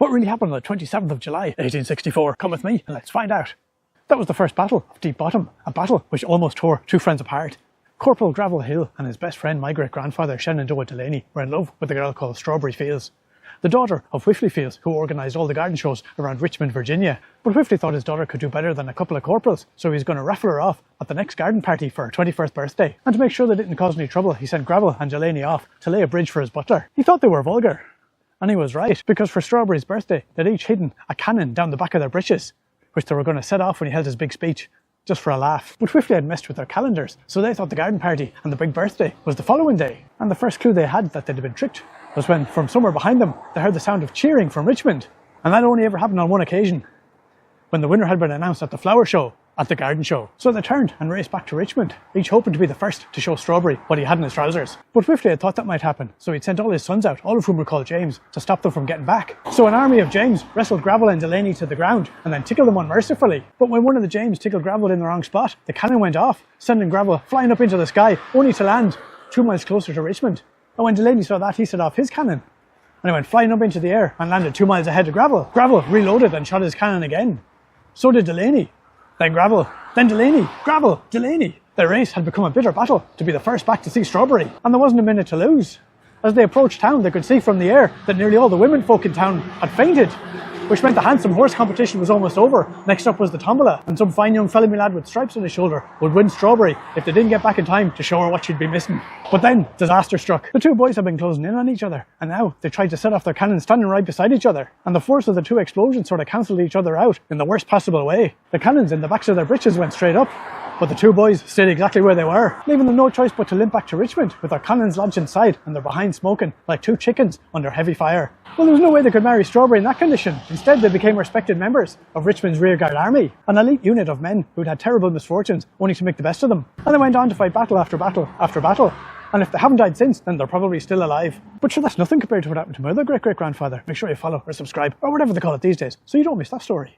What really happened on the 27th of July 1864? Come with me and let's find out. That was the first battle of Deep Bottom, a battle which almost tore two friends apart. Corporal Gravel Hill and his best friend, my great-grandfather Shenandoah Delaney, were in love with a girl called Strawberry Fields, the daughter of Whiffley Fields, who organised all the garden shows around Richmond, Virginia. But Whiffley thought his daughter could do better than a couple of corporals, so he was going to raffle her off at the next garden party for her 21st birthday. And to make sure they didn't cause any trouble, he sent Gravel and Delaney off to lay a bridge for his butler. He thought they were vulgar. And he was right, because for Strawberry's birthday, they'd each hidden a cannon down the back of their breeches, which they were going to set off when he held his big speech, just for a laugh. But Whiffley had messed with their calendars, so they thought the garden party and the big birthday was the following day. And the first clue they had that they'd been tricked was when, from somewhere behind them, they heard the sound of cheering from Richmond. And that only ever happened on one occasion, when the winner had been announced at the flower show, at the garden show. So they turned and raced back to Richmond, each hoping to be the first to show Strawberry what he had in his trousers. But Whiffley had thought that might happen, so he'd sent all his sons out, all of whom were called James, to stop them from getting back. So an army of James wrestled Gravel and Delaney to the ground, and then tickled them unmercifully. But when one of the James tickled Gravel in the wrong spot, the cannon went off, sending Gravel flying up into the sky, only to land 2 miles closer to Richmond. And when Delaney saw that, he set off his cannon, and he went flying up into the air and landed 2 miles ahead of Gravel. Gravel reloaded and shot his cannon again. So did Delaney. Then Gravel. Then Delaney. Gravel. Delaney. Their race had become a bitter battle to be the first back to see Strawberry, and there wasn't a minute to lose. As they approached town, they could see from the air that nearly all the women folk in town had fainted, which meant the handsome horse competition was almost over. Next up was the tombola, and some fine young fellow lad with stripes on his shoulder would win Strawberry if they didn't get back in time to show her what she'd be missing. But then, disaster struck. The two boys had been closing in on each other, and now they tried to set off their cannons standing right beside each other, and the force of the two explosions sort of cancelled each other out in the worst possible way. The cannons in the backs of their breeches went straight up, but the two boys stayed exactly where they were, leaving them no choice but to limp back to Richmond with their cannons lodged inside and their behinds smoking like two chickens under heavy fire. Well, there was no way they could marry Strawberry in that condition. Instead, they became respected members of Richmond's rearguard army, an elite unit of men who'd had terrible misfortunes only to make the best of them. And they went on to fight battle after battle after battle. And if they haven't died since, then they're probably still alive. But sure, that's nothing compared to what happened to my other great-great-grandfather. Make sure you follow or subscribe, or whatever they call it these days, so you don't miss that story.